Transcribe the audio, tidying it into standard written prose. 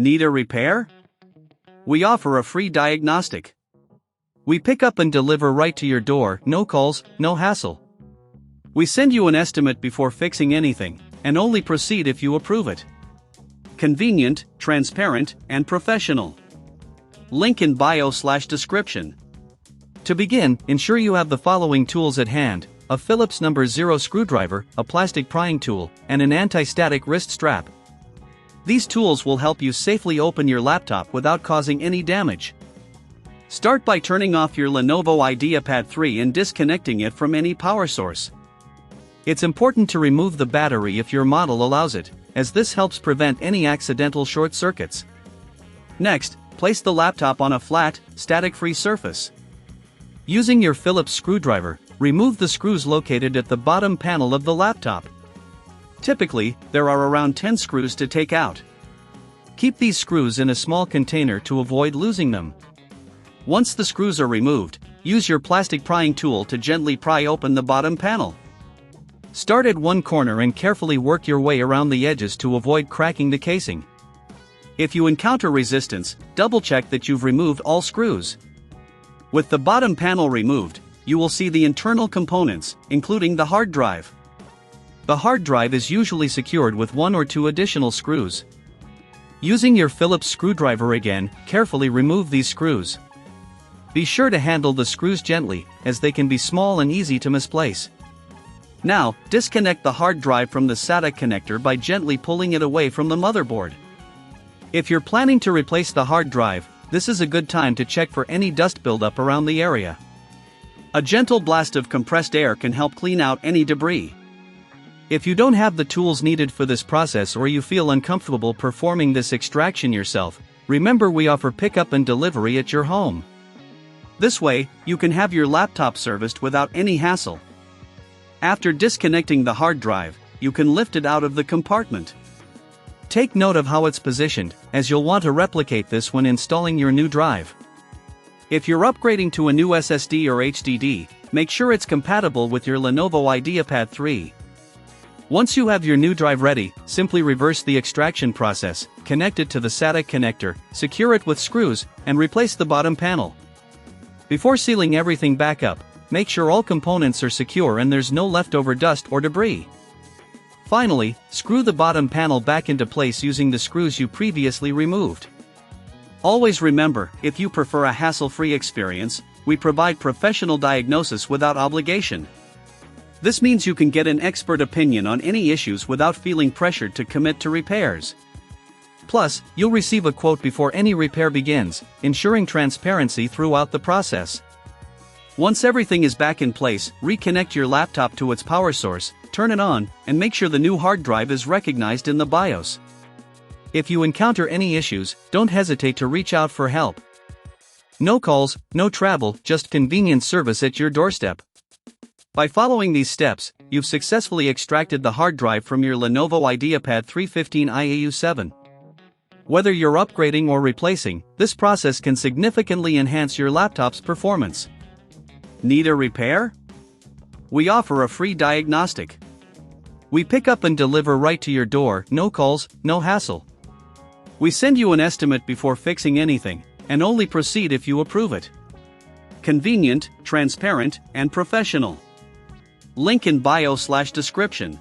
Need a repair? We offer a free diagnostic. We pick up and deliver right to your door, no calls, no hassle. We send you an estimate before fixing anything, and only proceed if you approve it. Convenient, transparent, and professional. Link in bio/description. To begin, ensure you have the following tools at hand: a Phillips No. 0 screwdriver, a plastic prying tool, and an anti-static wrist strap. These tools will help you safely open your laptop without causing any damage. Start by turning off your Lenovo IdeaPad 3 and disconnecting it from any power source. It's important to remove the battery if your model allows it, as this helps prevent any accidental short circuits. Next, place the laptop on a flat, static-free surface. Using your Phillips screwdriver, remove the screws located at the bottom panel of the laptop. Typically, there are around 10 screws to take out. Keep these screws in a small container to avoid losing them. Once the screws are removed, use your plastic prying tool to gently pry open the bottom panel. Start at one corner and carefully work your way around the edges to avoid cracking the casing. If you encounter resistance, double-check that you've removed all screws. With the bottom panel removed, you will see the internal components, including the hard drive. The hard drive is usually secured with one or two additional screws. Using your Phillips screwdriver again, carefully remove these screws. Be sure to handle the screws gently, as they can be small and easy to misplace. Now, disconnect the hard drive from the SATA connector by gently pulling it away from the motherboard. If you're planning to replace the hard drive, this is a good time to check for any dust buildup around the area. A gentle blast of compressed air can help clean out any debris. If you don't have the tools needed for this process or you feel uncomfortable performing this extraction yourself, remember we offer pickup and delivery at your home. This way, you can have your laptop serviced without any hassle. After disconnecting the hard drive, you can lift it out of the compartment. Take note of how it's positioned, as you'll want to replicate this when installing your new drive. If you're upgrading to a new SSD or HDD, make sure it's compatible with your Lenovo IdeaPad 3. Once you have your new drive ready, simply reverse the extraction process, connect it to the SATA connector, secure it with screws, and replace the bottom panel. Before sealing everything back up, make sure all components are secure and there's no leftover dust or debris. Finally, screw the bottom panel back into place using the screws you previously removed. Always remember, if you prefer a hassle-free experience, we provide professional diagnosis without obligation. This means you can get an expert opinion on any issues without feeling pressured to commit to repairs. Plus, you'll receive a quote before any repair begins, ensuring transparency throughout the process. Once everything is back in place, reconnect your laptop to its power source, turn it on, and make sure the new hard drive is recognized in the BIOS. If you encounter any issues, don't hesitate to reach out for help. No calls, no travel, just convenient service at your doorstep. By following these steps, you've successfully extracted the hard drive from your Lenovo IdeaPad 315 IAU7. Whether you're upgrading or replacing, this process can significantly enhance your laptop's performance. Need a repair? We offer a free diagnostic. We pick up and deliver right to your door, no calls, no hassle. We send you an estimate before fixing anything, and only proceed if you approve it. Convenient, transparent, and professional. Link in bio/description.